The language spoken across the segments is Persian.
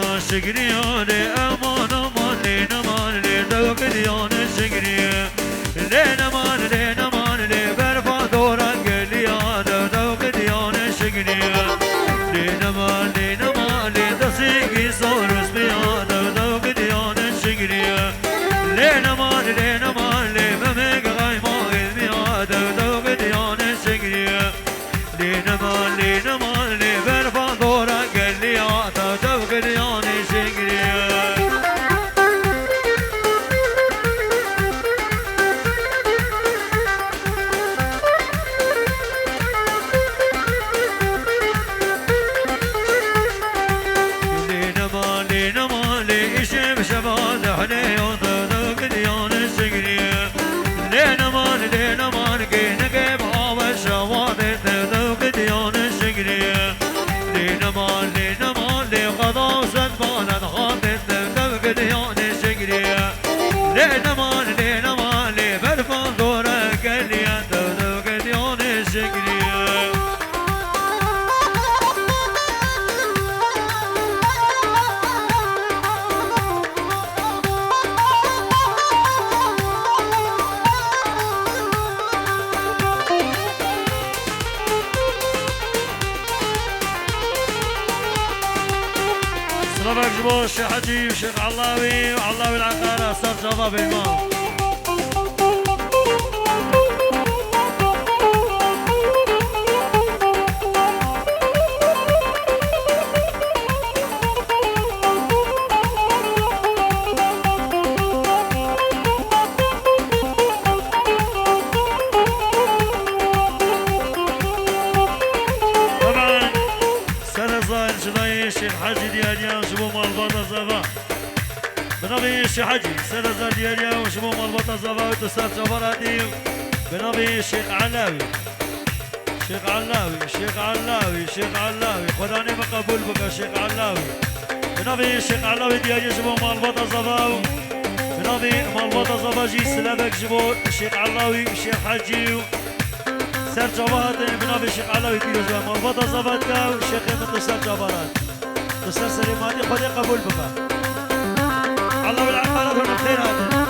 دیان شکریانه امان امان لی نمان لی دوک دیان شکریه لی نمان لی برفا دوران گلیان دوک دیان شکریه لی نمان لی دسیگی سورس بیان دوک دیان شکریه لی نمان لی ممک غیما میاد دوک دیان شکریه لی نمان لی برفا دوران گلیان دوک دیان شکریه ربك جبور الشيخ حجي والشيخ علاوي وعلاوي العقارة صار شباب الإمام بنبي الشيخ حجي سلازر دياليا وشبو مالبطة زبا وتسار جبراتي بنبي الشيخ علاوي الشيخ علاوي خداني مقبول بك الشيخ علاوي بنبي الشيخ علاوي دياليا شبو مالبطة زبا بنبي مالبطة زبا جي سلابك شبو الشيخ علاوي الشيخ حجي سر جبراتي بنبي الشيخ علاوي دياليا مالبطة زبا الشيخ متسار جبرات تسار سليماتي خدي قبول بك الله والعقارات هنا بخير هذا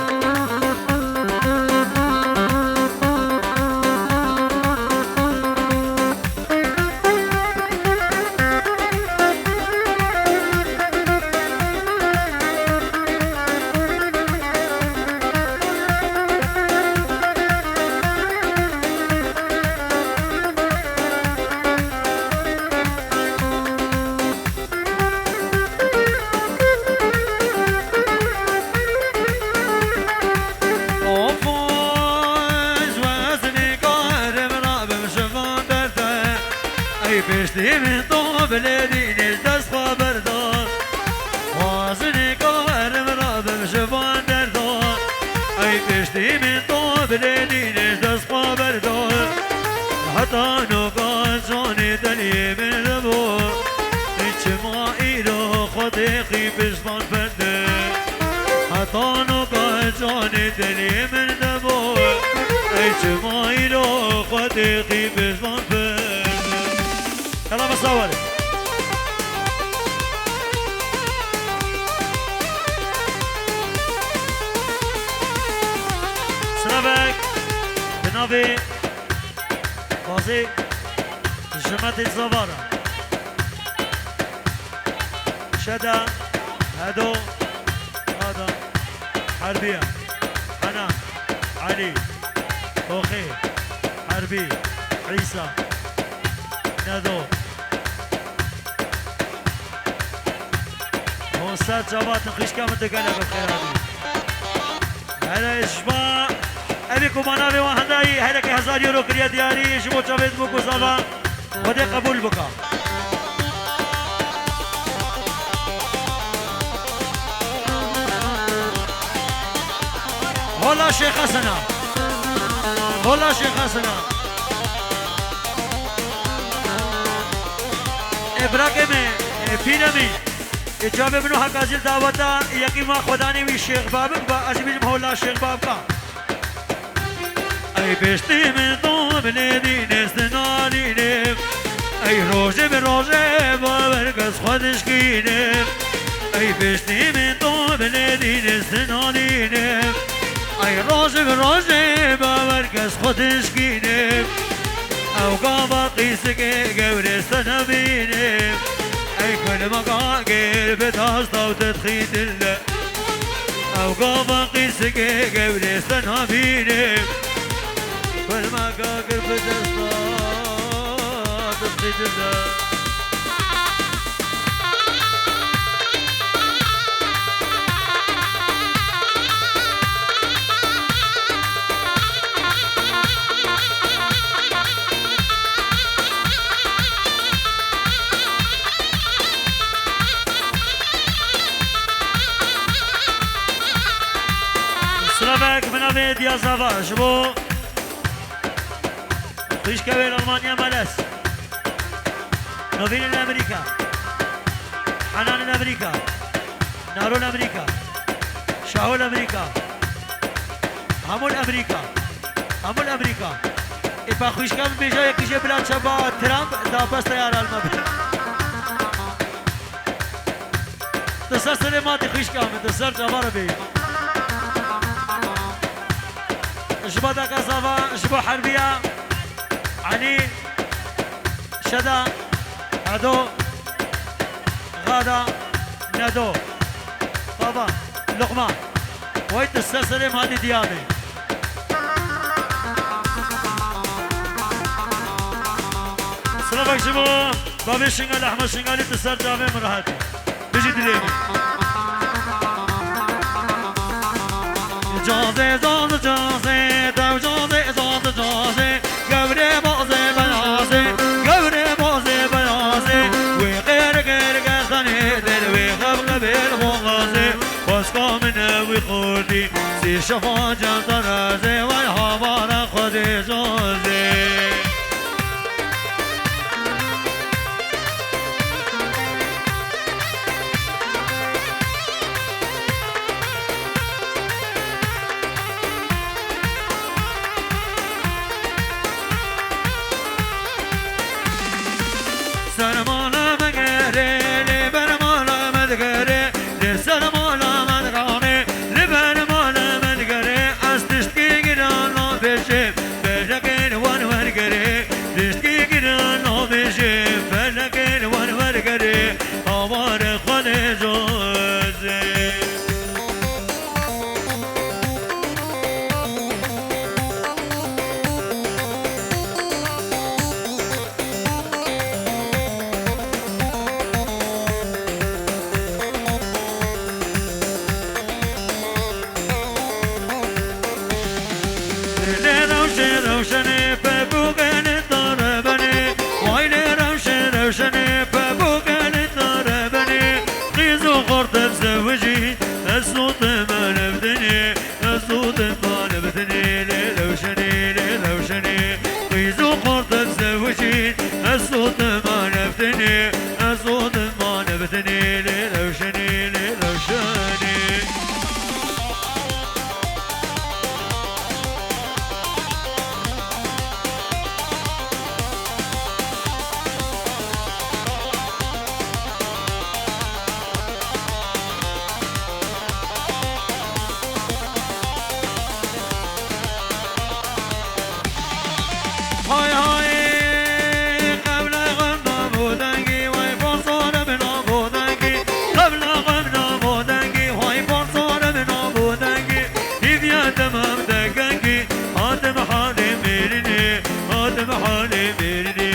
بشتي من طوب لدين دست خبردار وازني كار مراب مشفان دردار اي بشتي من طوب لدين دست خبردار حتى نقال جاني دلي من ربور اجتماع إلو خطيقي بشفان فرده حتى نقال جاني دلي من ربور اجتماع إلو خطيقي بشفان فرده يلا بصور سلامك بنابي بازي جماعة الزوارة شدا هدو هذا حربية حنان علي خوخي حربي عيسى ندو هونسات جوات نخيش كامل تقلب بخير هذا إجماع أبيكم منابي وهنداي هلك 1000 يورو كريا دياري شبو جاويد موكو زابا ودي قبول بكا هلا شيخ حسنا هلا شيخ حسنا ابراهيم فينامي اجابه منو حق ازل دعوتا یکی ما خدا نمی شیخ بابک با عزیز مولا شیخ بابکا ای بشتی من تو بلیدی نستنانینه ای روزه به روزه باور کس خودش کینه بشتی من تو بلدین سنانینه ای راجب باور کس خودش کینه او قابا قیسه که گورستان بینه ای کل مقاقر بتاستا و تدخید الله او قابا قیسه که گورستان بینه كل ما قاقر بتاستا تدخید الله سلامك من أبيد يا صفا شبو فيش كبير ألمانيا ملس نوفين الأمريكا حنان الأمريكا نارو الأمريكا شاهو الأمريكا همو الأمريكا همو الأمريكا إبا خوش كم بيجا يكيش بلاد شبا ترامب دا بس تيار المبين تسر سلماتي خوش كم تسر جبار بي شبا داكا صفا شبا حربية علي شدا عدو غادا ندو بابا لقمة ويت السلسلة هذه ديابي سلامك شبا بابي شنغال أحمد شنغالي تسر جامي مرهاتي بيجي دليمي جازه زاز جازه دو جازه زاز جازه گوره بازه بنازه گوره بازه بنازه وی غیر غیر گردنه دل وی خبر بیل مغازه باز کامنه وی خوردی سی شفا جم درازه وی هوار خود جازه سرمانا مگره لبرمانا مدگره لسرمانا مدگانه لبرمانا مدگره از دشتی گران بشه بلکن وان ورگره دشتی گران بشه بلکن وان ورگره آوار خود جوزه روشنه ببوغن طربني وين روشنه ببوغن طربني غيزو خرط بزوجي الصوت ما نبدني الصوت ما نبدني روشني غيزو خرط بزوجي الصوت ما نبدني الصوت ما نبدني روشني هاي هاي قبل غمنا بودنگی وای بانصار بنا بودنگی قبل غمنا بودنگی وای بانصار بنا بودنگی دیویا تمام دگنگی آدم حالی میرنی آدم حالی میرنی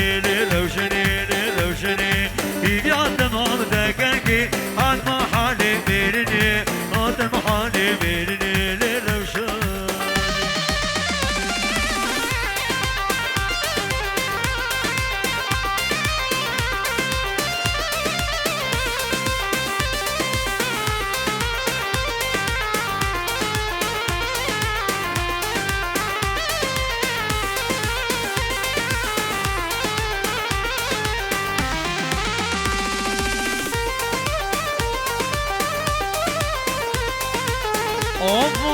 روشنی دیویا تمام دگنگی آدم حالی میرنی آدم حالی میرنی روشنی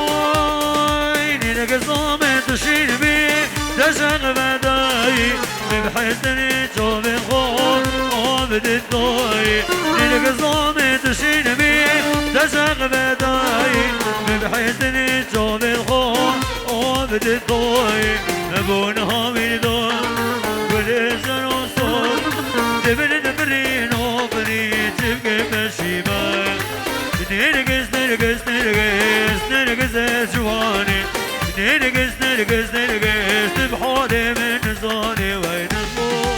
أمي نلقى تشين بي تشغ بداي ببحثني جوب الخور عبد الضوي نلقى تشين بي الضوي ابونها من دور ولزن وصول دبن دبرين وبني تبقى بشيبان نرقص نرقص نرقص نرقص جواني نرقص نرقص نرقص بحولي من زوني وين الضوء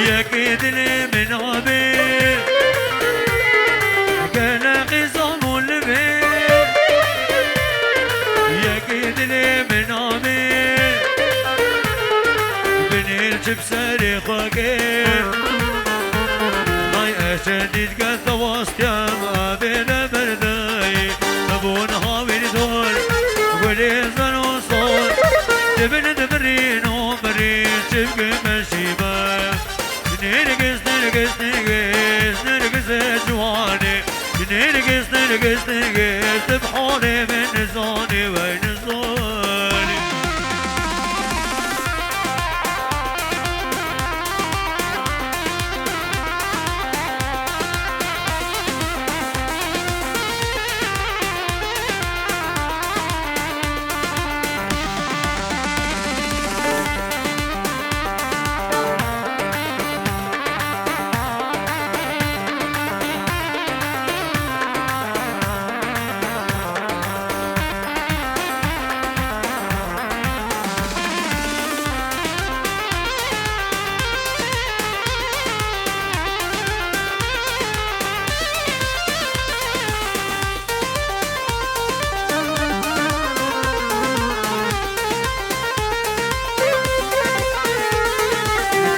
يكيدني من عبير كان خصام البير يكيدني من عبير بنير بساري خاكير هاي اشدد قد وسطيام ابينا برداي ابون هاوي دور وليزن وصول دبن دبرين ومرين تبقى مشيبان نرقص نرقص نرقص نرقص جواني نرقص نرقص نرقص بحولي من زوني وين زوني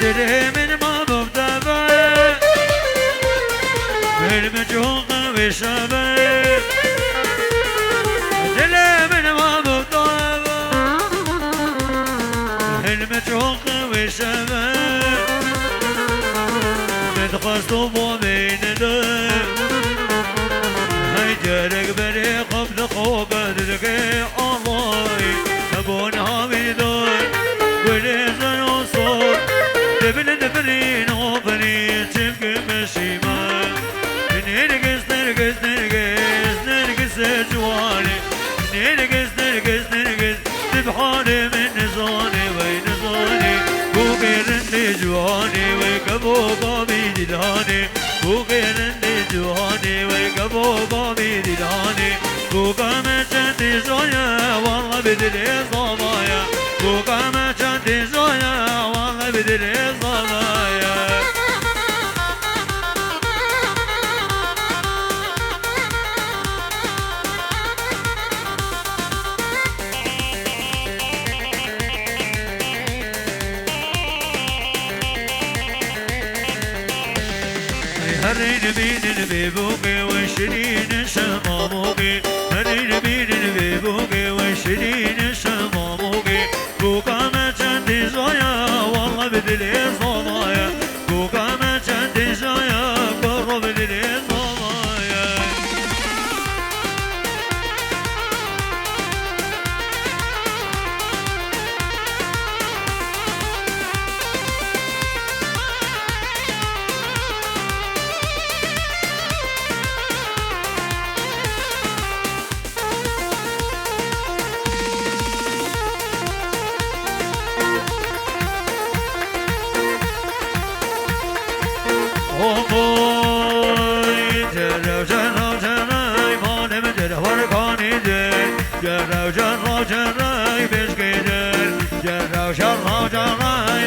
تدري من ما ببدأ بالمجهوق والشباب تدري من ما ببدأ بالمجهوق والشباب متخصصوا بين دم هاي جارك بري قبل خوبة تلقي الله أبونها من دور وليزن وصول دبن دبرين وبني تبقى مشيمان نرقص نرقص نرقص نرقص جواني نرقص نرقص نرقص تبحالي من زوني وين زوني وغير اللي جواني ويقبو بابي دلاني وغير اللي جواني ويقبو بابي دلاني وقامت جنتي زويا والله بدلي صبايا وقامت جنتي زويا والله بدلي صبايا هرين بين بيبوقي وشرين شماموقي هرين بين بيبوقي وشرين شماموقي وقامت جندي زويا والله بدلي صبايا وقامت جندي زويا برو بدلي صبايا جرى جرى بسكيدر جرى جرى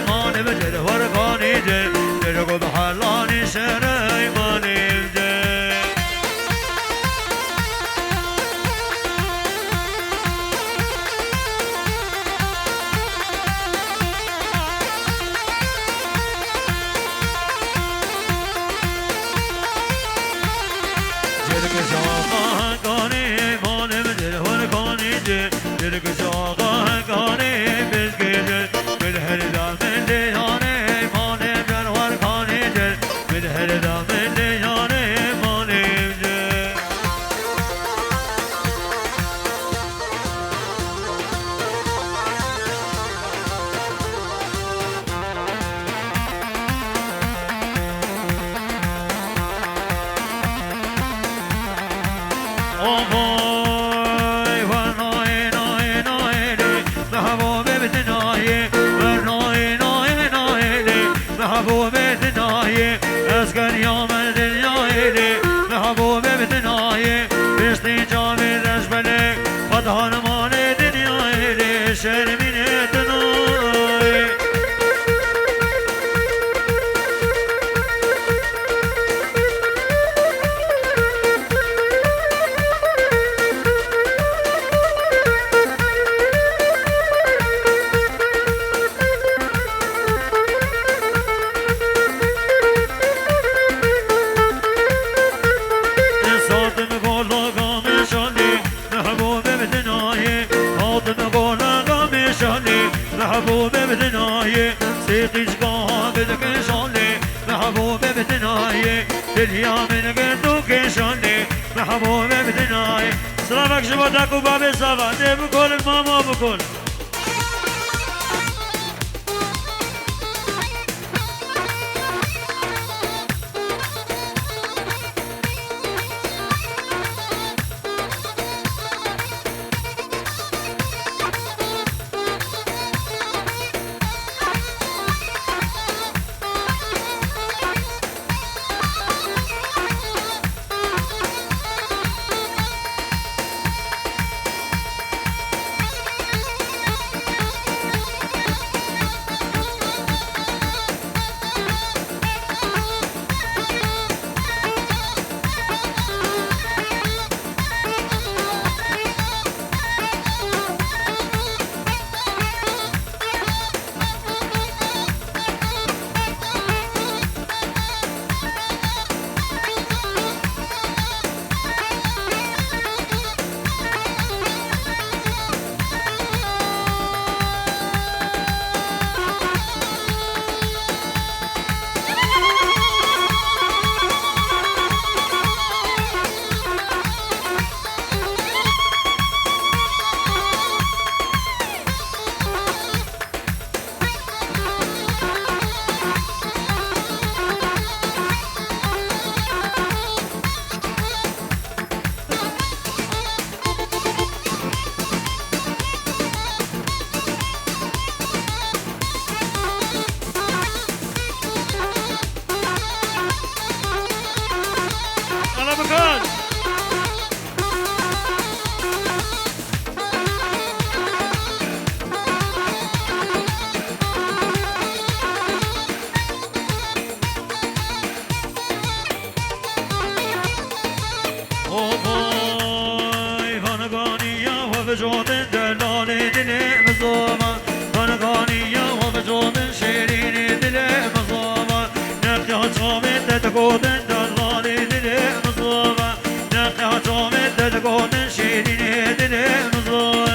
ما نبجر ورقاني جر جرى بحلاني سراي ما نبجر جرى شاقاني ما نبجر ورقاني جر وفاي وناي ناي ناي محبوب بدناي وناي ناي ناي محبوب بدناي اسكن يوم الدنيا محبوب بدناي باستجاب الرجبلك فضحان مال الدنيا شرمين تناي محبوب بدناي سيقي جقاها بدك شاني محبوب بدناي دنيا من قدوك شاني محبوب بدناي سلامك جبتك وبابي صفا بكل الماما بكل وبجود دلال دل مزوما فنغانية وبجود شيرين دل مزوما نقيا جامد تقود دلال دل مزوما نقيا جامد تقود شيرين دل مزوما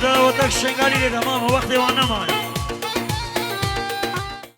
دعوتك شنقالي تمام وقتي وانا معي